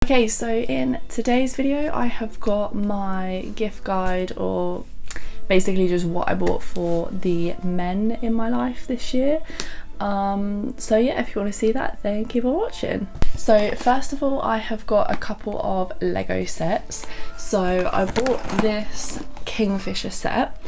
Okay, so in today's video I have got my gift guide, or basically just what I bought for the men in my life this year. So yeah, if you want to see that, then keep on watching. So first of all, I have got a couple of Lego sets. So I bought this Kingfisher set.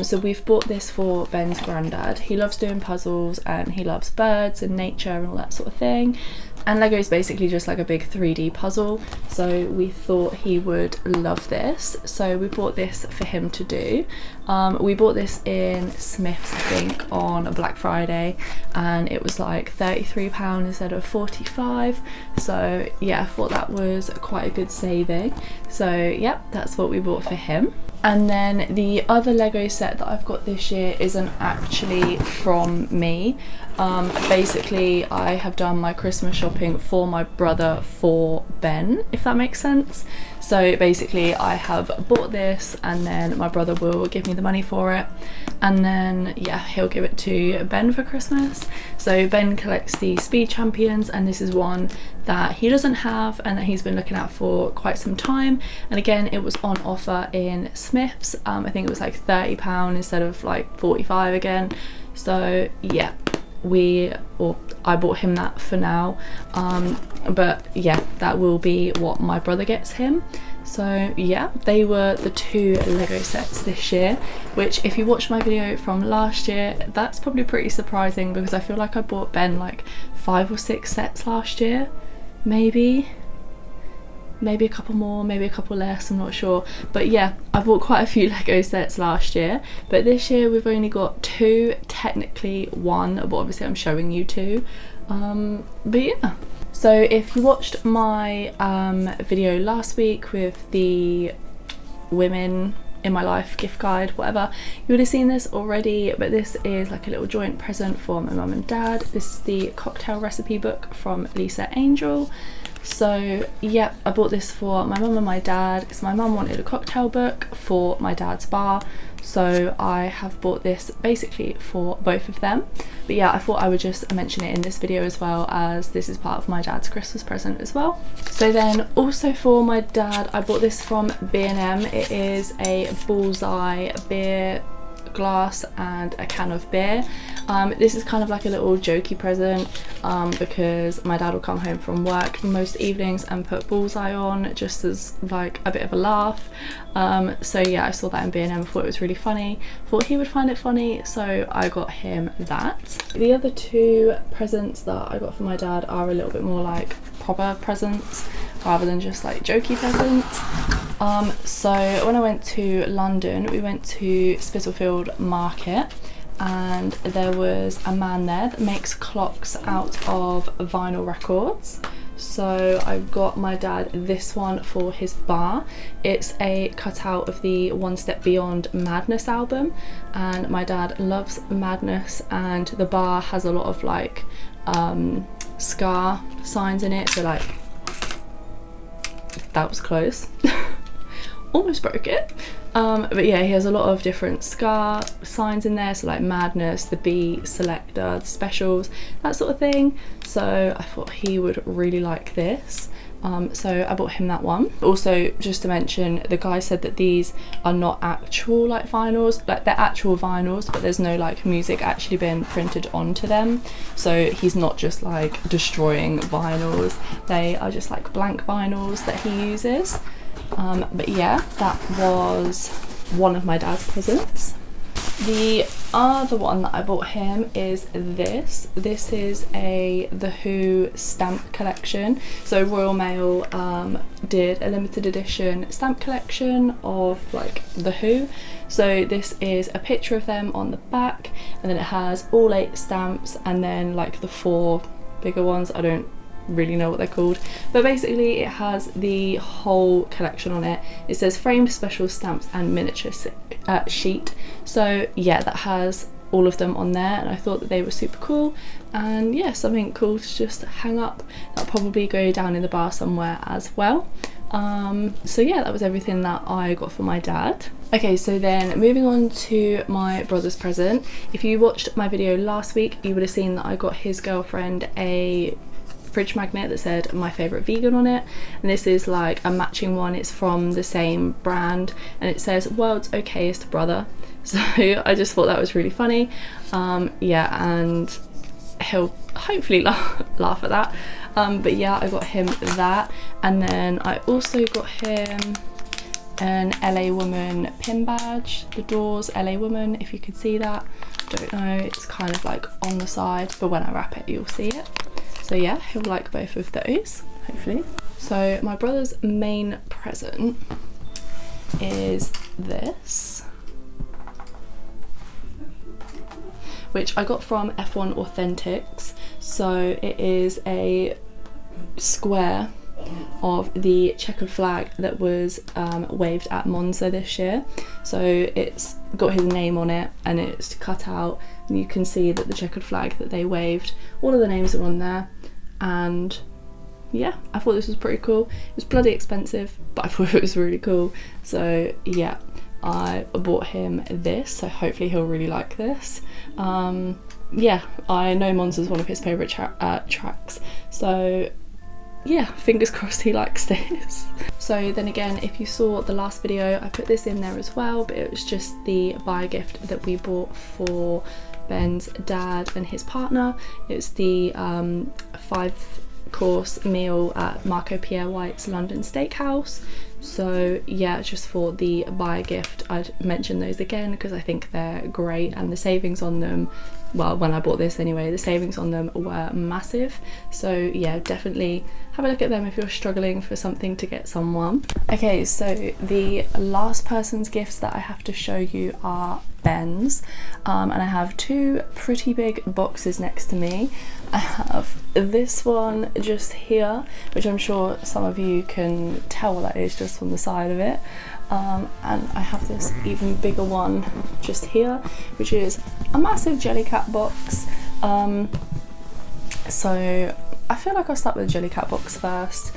So we've bought this for Ben's granddad. He loves doing puzzles and he loves birds and nature and all that sort of thing. And Lego is basically just like a big 3D puzzle, so we thought he would love this. So we bought this for him to do. We bought this in Smiths, I think, on a Black Friday, and it was like £33 instead of £45. So yeah, I thought that was quite a good saving. So yeah, that's what we bought for him. And then the other Lego set that I've got this year isn't actually from me. Basically I have done my Christmas shopping for my brother for Ben, if that makes sense. So basically I have bought this and then my brother will give me the money for it, and then yeah, he'll give it to Ben for Christmas. So Ben collects the Speed Champions, and this is one that he doesn't have and that he's been looking at for quite some time. And again, it was on offer in Smiths. I think it was like £30 instead of like 45 again. So yeah, I bought him that for now, but yeah, that will be what my brother gets him. So yeah, they were the two Lego sets this year, which if you watched my video from last year, that's probably pretty surprising because I feel like I bought Ben like 5 or 6 sets last year, maybe a couple more, maybe a couple less, I'm not sure. But yeah, I bought quite a few Lego sets last year, but this year we've only got 2, technically 1, but obviously I'm showing you 2. But yeah, so if you watched my video last week with the women in my life gift guide, whatever, you would have seen this already, but this is like a little joint present for my mum and dad. This is the cocktail recipe book from Lisa Angel. So yeah, I bought this for my mum and my dad because my mum wanted a cocktail book for my dad's bar, so I have bought this basically for both of them. But yeah, I thought I would just mention it in this video as well, as this is part of my dad's Christmas present as well. So then also for my dad, I bought this from B&M. It is a Bullseye beer glass and a can of beer. This is kind of like a little jokey present because my dad will come home from work most evenings and put Bullseye on just as like a bit of a laugh. So yeah, I saw that in B&M, thought it was really funny, thought he would find it funny, so I got him that. The other 2 presents that I got for my dad are a little bit more like proper presents rather than just like jokey presents. So when I went to London, we went to Spitalfield Market, and there was a man there that makes clocks out of vinyl records. So I got my dad this one for his bar. It's a cutout of the One Step Beyond Madness album, and my dad loves Madness, and the bar has a lot of like scar signs in it, so like, that was close. Almost broke it. But yeah, he has a lot of different scar signs in there, so like Madness, the Beat, Selector, the Specials, that sort of thing. So I thought he would really like this. So I bought him that one. Also, just to mention, the guy said that these are not actual like vinyls, like they're actual vinyls, but there's no like music actually been printed onto them. So he's not just like destroying vinyls, they are just like blank vinyls that he uses. But yeah, that was one of my dad's presents. The other one that I bought him is this. This is The Who stamp collection. So Royal Mail did a limited edition stamp collection of like The Who. So this is a picture of them on the back, and then it has all 8 stamps, and then like the 4 bigger ones, I don't really know what they're called, but basically it has the whole collection on it. It says framed special stamps and miniature sheet. So yeah, that has all of them on there, and I thought that they were super cool, and yeah, something cool to just hang up. That'll probably go down in the bar somewhere as well. So yeah, that was everything that I got for my dad. Okay, so then moving on to my brother's present. If you watched my video last week, you would have seen that I got his girlfriend a fridge magnet that said my favorite vegan on it, and this is like a matching one. It's from the same brand and it says world's okayest brother. So I just thought that was really funny. Yeah, and he'll hopefully laugh at that. But yeah, I got him that, and then I also got him an LA Woman pin badge, the Doors LA Woman, if you could see that. Don't know, it's kind of like on the side, but when I wrap it you'll see it. So yeah, he'll like both of those, hopefully. So my brother's main present is this, which I got from F1 Authentics. So it is a square of the checkered flag that was waved at Monza this year. So it's got his name on it and it's cut out, and you can see that the checkered flag that they waved, all of the names are on there. And yeah, I thought this was pretty cool. It was bloody expensive, but I thought it was really cool. So yeah, I bought him this, so hopefully he'll really like this. Yeah, I know Monza's one of his favourite tracks, so yeah, fingers crossed he likes this. So then again, if you saw the last video, I put this in there as well, but it was just the buy gift that we bought for Ben's dad and his partner. It's the 5-course meal at Marco Pierre White's London Steakhouse. So yeah, just for the buy gift, I'd mention those again because I think they're great, and the savings on them, well, when I bought this anyway, the savings on them were massive. So yeah, definitely have a look at them if you're struggling for something to get someone. Okay, so the last person's gifts that I have to show you are Ben's, and I have two pretty big boxes next to me. I have this one just here, which I'm sure some of you can tell what that is just from the side of it, and I have this even bigger one just here, which is a massive Jellycat box. So I feel like I'll start with the Jellycat box first.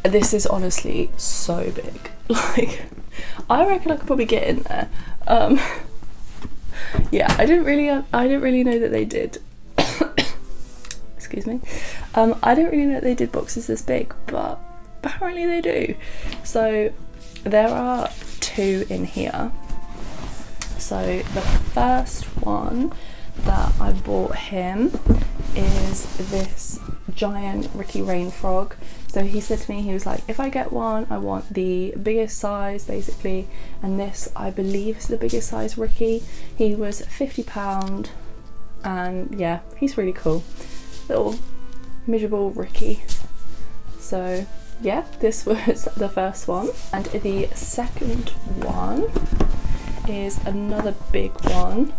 This is honestly so big, like I reckon I could probably get in there. Yeah, I didn't really know that they did excuse me. I didn't really know that they did boxes this big, but apparently they do. So there are two in here. So the first one that I bought him is this giant Ricky Rain frog. So he said to me, he was like, if I get one, I want the biggest size basically, and this I believe is the biggest size Ricky. He was £50, and yeah, he's really cool, little miserable Ricky. So yeah, this was the first one, and the second one is another big one,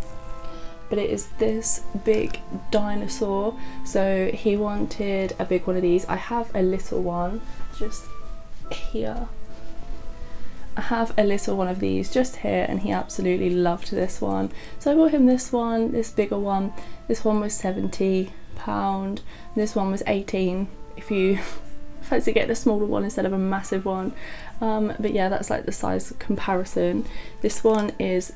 but it is this big dinosaur. So he wanted a big one of these. I have a little one just here. I have a little one of these just here, and he absolutely loved this one. So I bought him this one, this bigger one. This one was £70, this one was 18 if you fancy getting a smaller one instead of a massive one. But yeah, that's like the size comparison. This one is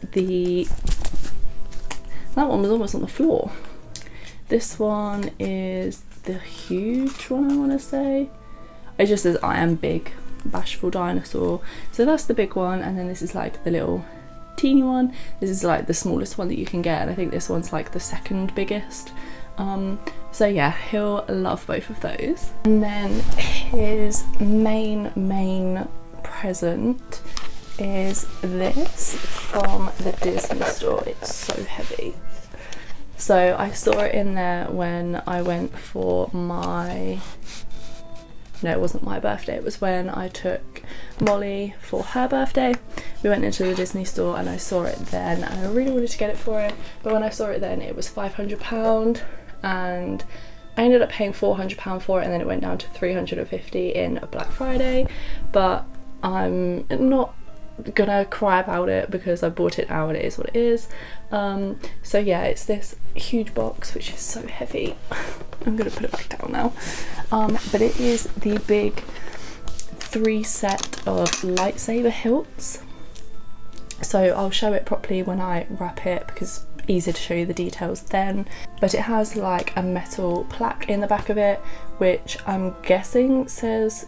that one was almost on the floor. This one is the huge one, I want to say. It just says I am big, bashful dinosaur. So that's the big one, and then this is like the little teeny one. This is like the smallest one that you can get, and I think this one's like the second biggest. So yeah, he'll love both of those. And then his main present is this from the Disney store. It's so heavy. So I saw it in there when I went for my, no, it wasn't my birthday, it was when I took Molly for her birthday. We went into the Disney store and I saw it then, and I really wanted to get it for her, but when I saw it then it was £500, and I ended up paying £400 for it, and then it went down to £350 in Black Friday. But I'm not gonna cry about it because I bought it now and it is what it is. So yeah, it's this huge box which is so heavy. I'm gonna put it back down now. But it is the big 3 set of lightsaber hilts. So I'll show it properly when I wrap it, because easier to show you the details then. But it has like a metal plaque in the back of it, which I'm guessing says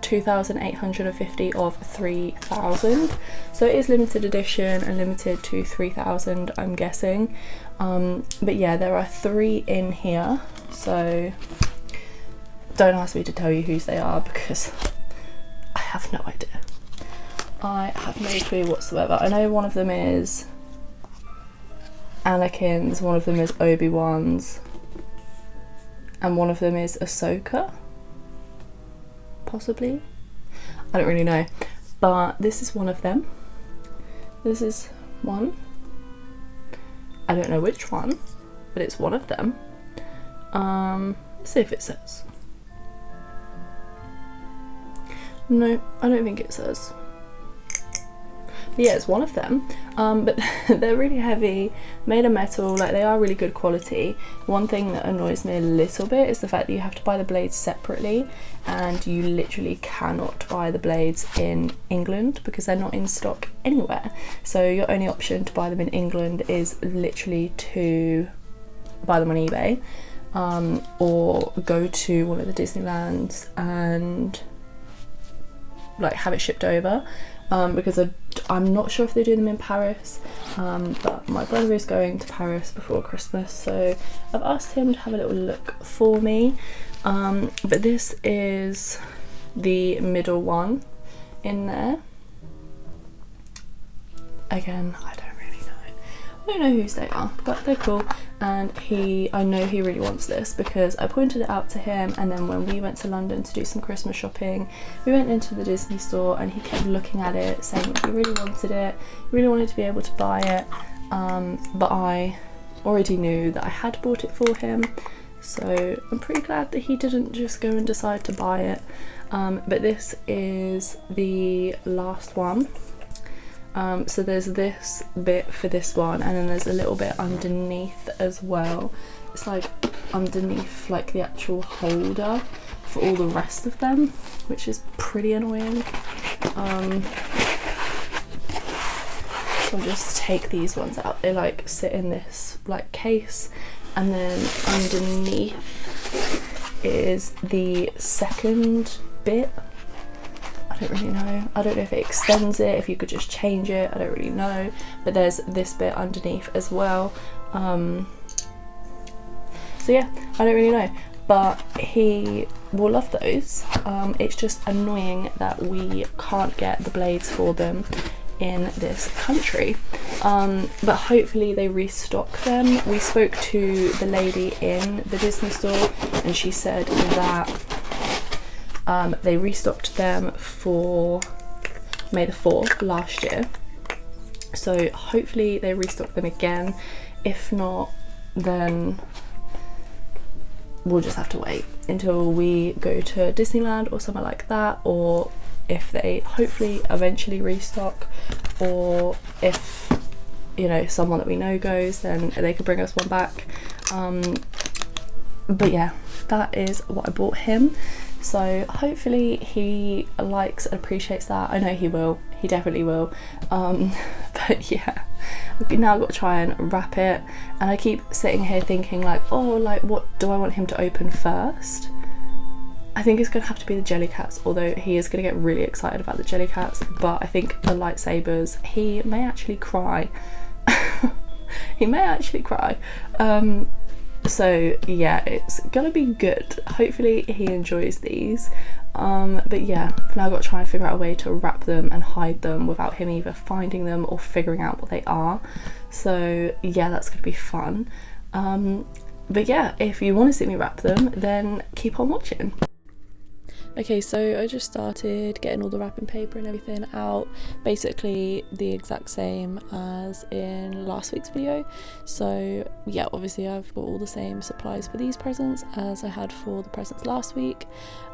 2,850 of 3,000, so it is limited edition and limited to 3,000, I'm guessing. But yeah, there are 3 in here, so don't ask me to tell you whose they are because I have no idea. I have no clue whatsoever. I know one of them is Anakin's, one of them is Obi-Wan's, and one of them is Ahsoka, possibly. I don't really know, but this is one of them. This is one. I don't know which one, but it's one of them. Let's see if it says. No, I don't think it says. But yeah, it's one of them, but they're really heavy, made of metal, like they are really good quality. One thing that annoys me a little bit is the fact that you have to buy the blades separately, and you literally cannot buy the blades in England because they're not in stock anywhere. So your only option to buy them in England is literally to buy them on eBay, or go to one of the Disneylands and like have it shipped over. Because I'm not sure if they do them in Paris, but my brother is going to Paris before Christmas, so I've asked him to have a little look for me. But this is the middle one in there. Again, I don't know whose they are, but they're cool, and I know he really wants this because I pointed it out to him, and then when we went to London to do some Christmas shopping, we went into the Disney store and he kept looking at it, saying that he really wanted it, he really wanted to be able to buy it, but I already knew that I had bought it for him, so I'm pretty glad that he didn't just go and decide to buy it. But this is the last one. So there's this bit for this one, and then there's a little bit underneath as well. It's like underneath like the actual holder for all the rest of them, which is pretty annoying. So I'll just take these ones out. They like sit in this like case, and then underneath is the second bit. I don't really know. I don't know if it extends it, if you could just change it, I don't really know. But there's this bit underneath as well. So yeah, I don't really know. But he will love those. It's just annoying that we can't get the blades for them in this country. But hopefully they restock them. We spoke to the lady in the Disney store and she said that they restocked them for May the 4th last year, so hopefully they restock them again. If not, then we'll just have to wait until we go to Disneyland or somewhere like that, or if they hopefully eventually restock, or if, you know, someone that we know goes, then they could bring us one back. But yeah, that is what I bought him. So hopefully he likes and appreciates that. I know he will, he definitely will. But yeah, I've now got to try and wrap it, and I keep sitting here thinking like, oh, like what do I want him to open first? I think it's gonna have to be the Jellycats, although he is gonna get really excited about the Jellycats, but I think the lightsabers, he may actually cry. He may actually cry. So yeah, it's gonna be good. Hopefully he enjoys these. But yeah, for now I've got to try and figure out a way to wrap them and hide them without him either finding them or figuring out what they are. So yeah, that's gonna be fun. But yeah, if you want to see me wrap them, then keep on watching. Okay, so I just started getting all the wrapping paper and everything out, basically the exact same as in last week's video. So yeah, obviously I've got all the same supplies for these presents as I had for the presents last week,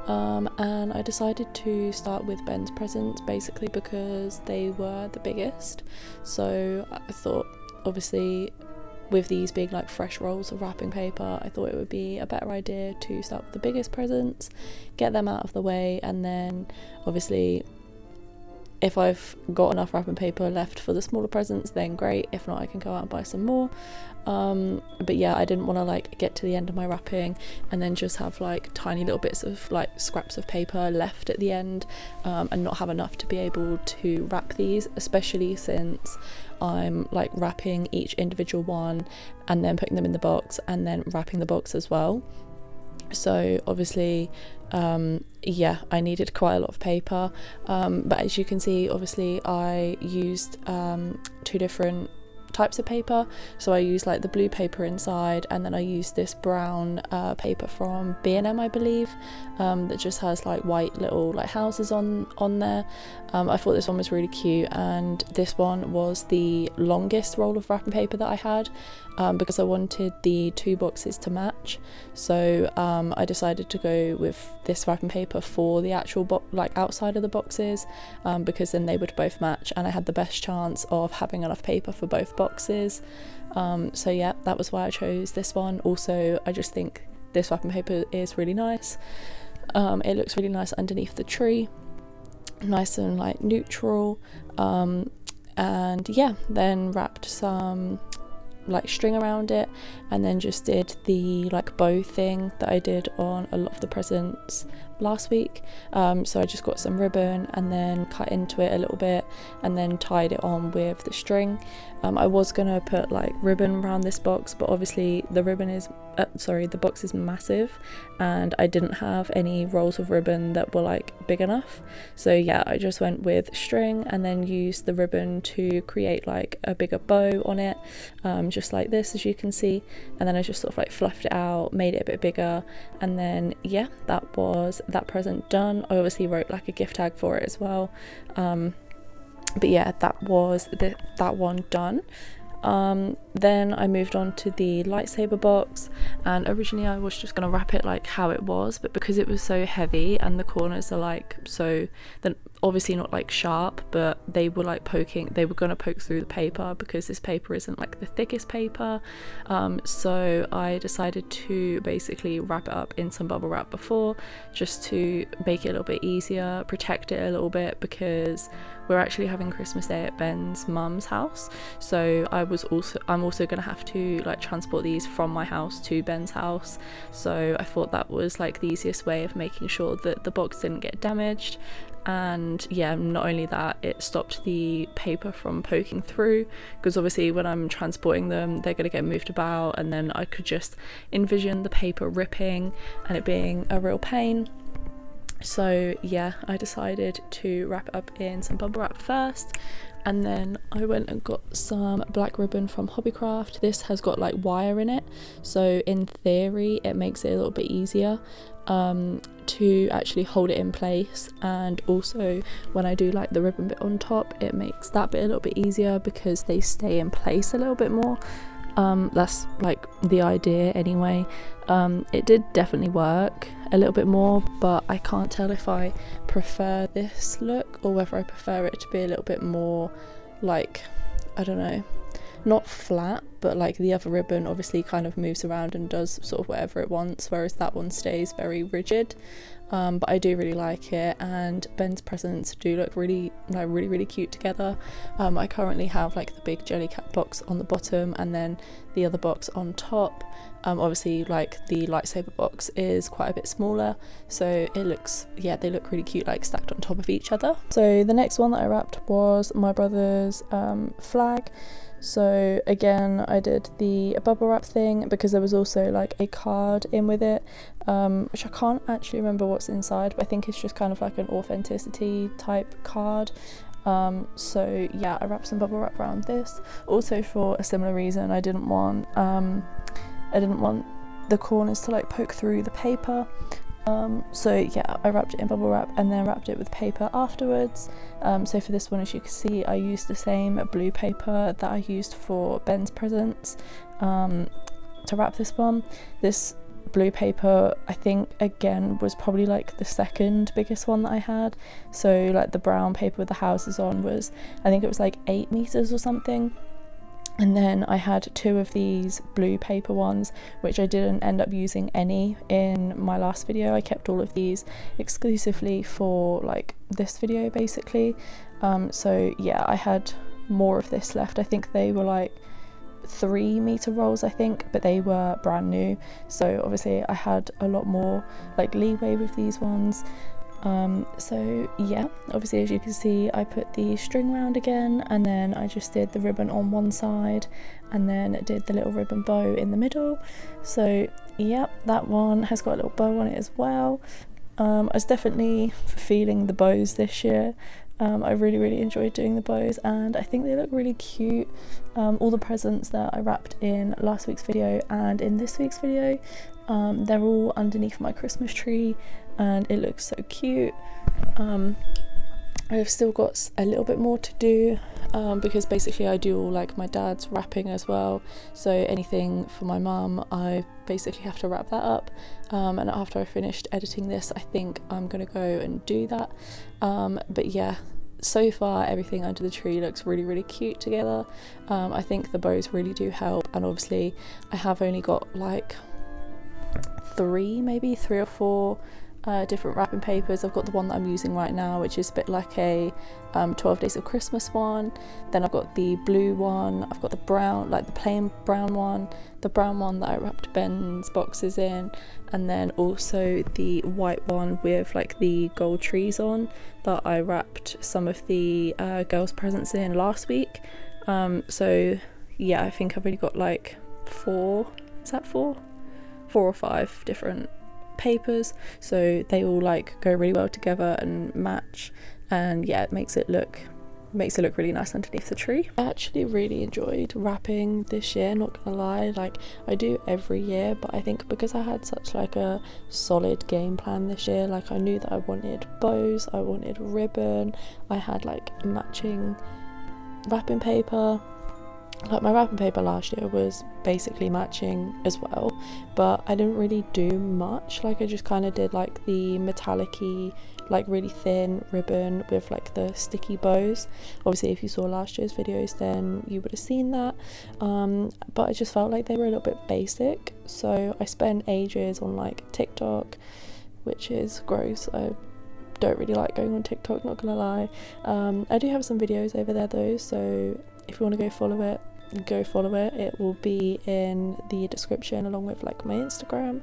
and I decided to start with Ben's presents basically because they were the biggest. So I thought, obviously with these being like fresh rolls of wrapping paper, I thought it would be a better idea to start with the biggest presents, get them out of the way, and then obviously if I've got enough wrapping paper left for the smaller presents, then great. If not, I can go out and buy some more. But yeah, I didn't want to like get to the end of my wrapping and then just have like tiny little bits of like scraps of paper left at the end, and not have enough to be able to wrap these, especially since I'm like wrapping each individual one and then putting them in the box and then wrapping the box as well. So obviously yeah, I needed quite a lot of paper, but as you can see, obviously I used 2 different types of paper. So I used like the blue paper inside, and then I used this brown paper from B&M, I believe, that just has like white little like houses on there. I thought this one was really cute, and this one was the longest roll of wrapping paper that I had, because I wanted the 2 boxes to match. So I decided to go with this wrapping paper for the actual like outside of the boxes, because then they would both match and I had the best chance of having enough paper for both boxes. So yeah, that was why I chose this one. Also, I just think this wrapping paper is really nice. It looks really nice underneath the tree, nice and like neutral, and yeah, then wrapped some like string around it, and then just did the like bow thing that I did on a lot of the presents last week. So I just got some ribbon and then cut into it a little bit and then tied it on with the string. I was gonna put like ribbon around this box, but obviously the the box is massive and I didn't have any rolls of ribbon that were like big enough. So yeah, I just went with string and then used the ribbon to create like a bigger bow on it, just like this, as you can see. And then I just sort of like fluffed it out, made it a bit bigger, and then yeah, that was that present done. I obviously wrote like a gift tag for it as well, but yeah, that was that one done. Then I moved on to the lightsaber box, and originally I was just gonna wrap it like how it was, but because it was so heavy and the corners are like then obviously not like sharp, but they were gonna poke through the paper because this paper isn't like the thickest paper. So I decided to basically wrap it up in some bubble wrap before, just to make it a little bit easier, protect it a little bit, because we're actually having Christmas Day at Ben's mum's house. So I'm also gonna have to like transport these from my house to Ben's house. So I thought that was like the easiest way of making sure that the box didn't get damaged. And yeah, not only that, it stopped the paper from poking through, because obviously when I'm transporting them, they're gonna get moved about, and then I could just envision the paper ripping and it being a real pain. So yeah, I decided to wrap it up in some bubble wrap first, and then I went and got some black ribbon from Hobbycraft. This has got like wire in it, so in theory it makes it a little bit easier to actually hold it in place, and also when I do like the ribbon bit on top, it makes that bit a little bit easier because they stay in place a little bit more. That's like the idea anyway. It did definitely work a little bit more, but I can't tell if I prefer this look or whether I prefer it to be a little bit more like, I don't know, not flat, but like the other ribbon obviously kind of moves around and does sort of whatever it wants, whereas that one stays very rigid. But I do really like it, and Ben's presents do look really cute together. I currently have like the big Jellycat box on the bottom and then the other box on top. Obviously like the lightsaber box is quite a bit smaller, so they look really cute like stacked on top of each other. So the next one that I wrapped was my brother's flag. So again, I did the bubble wrap thing because there was also like a card in with it, which I can't actually remember what's inside, but I think it's just kind of like an authenticity type card. So yeah, I wrapped some bubble wrap around this, also for a similar reason. I didn't want the corners to like poke through the paper. So yeah, I wrapped it in bubble wrap and then wrapped it with paper afterwards. So for this one, as you can see, I used the same blue paper that I used for Ben's presents to wrap this one. This blue paper, I think, again, was probably like the second biggest one that I had. So like the brown paper with the houses on was, I think it was like 8 meters or something. And then I had 2 of these blue paper ones, which I didn't end up using any in my last video. I kept all of these exclusively for like this video basically. So yeah, I had more of this left. I think they were like 3-meter rolls, I think, but they were brand new. So obviously I had a lot more like leeway with these ones. So yeah, obviously as you can see I put the string round again, and then I just did the ribbon on one side and then did the little ribbon bow in the middle. So yeah, that one has got a little bow on it as well. I was definitely feeling the bows this year. I really enjoyed doing the bows, and I think they look really cute. All the presents that I wrapped in last week's video and in this week's video, they're all underneath my Christmas tree, and it looks so cute. I've still got a little bit more to do, because basically I do all like my dad's wrapping as well, so anything for my mum I basically have to wrap that up, and after I finished editing this I think I'm gonna go and do that. But yeah, so far everything under the tree looks really cute together. I think the bows really do help, and obviously I have only got like 3 or 4 different wrapping papers. I've got the one that I'm using right now, which is a bit like a 12 Days of Christmas one. Then I've got the blue one, I've got the brown, like the plain brown one, the brown one that I wrapped Ben's boxes in, and then also the white one with like the gold trees on that I wrapped some of the girls' presents in last week. So yeah, I think I've only got like 4 or 5 different papers, so they all like go really well together and match, and yeah, it makes it look really nice underneath the tree. I actually really enjoyed wrapping this year, not gonna lie. Like I do every year, but I think because I had such like a solid game plan this year, like I knew that I wanted bows, I wanted ribbon, I had like matching wrapping paper. Like my wrapping paper last year was basically matching as well, but I didn't really do much. Like I just kind of did like the metallic-y, like really thin ribbon with like the sticky bows. Obviously if you saw last year's videos then you would have seen that, but I just felt like they were a little bit basic, so I spent ages on like TikTok, which is gross. I don't really like going on TikTok, not gonna lie. I do have some videos over there though, so if you want to go follow it, it will be in the description along with like my Instagram.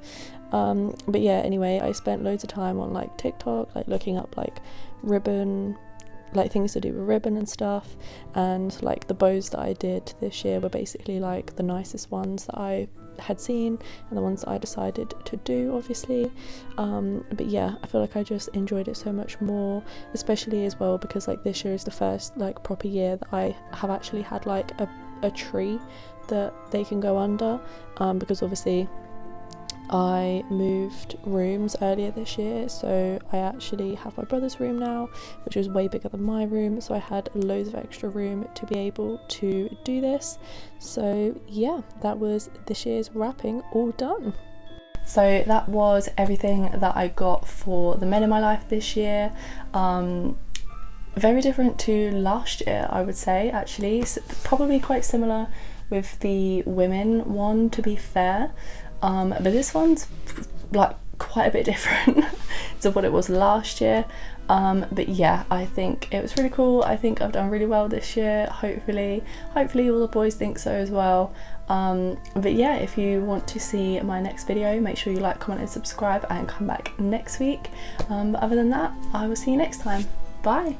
But yeah, anyway, I spent loads of time on like TikTok, like looking up like ribbon, like things to do with ribbon and stuff, and like the bows that I did this year were basically like the nicest ones that I had seen and the ones that I decided to do, obviously. But yeah, I feel like I just enjoyed it so much more, especially as well because like this year is the first like proper year that I have actually had like a tree that they can go under, because obviously I moved rooms earlier this year, so I actually have my brother's room now, which is way bigger than my room, so I had loads of extra room to be able to do this. So yeah, that was this year's wrapping all done. So that was everything that I got for the men in my life this year. Very different to last year, I would say, actually. Probably quite similar with the women one, to be fair. But this one's like quite a bit different to what it was last year. But yeah, I think it was really cool. I think I've done really well this year. Hopefully all the boys think so as well. But yeah, if you want to see my next video, make sure you like, comment and subscribe, and come back next week. But other than that, I will see you next time. Bye.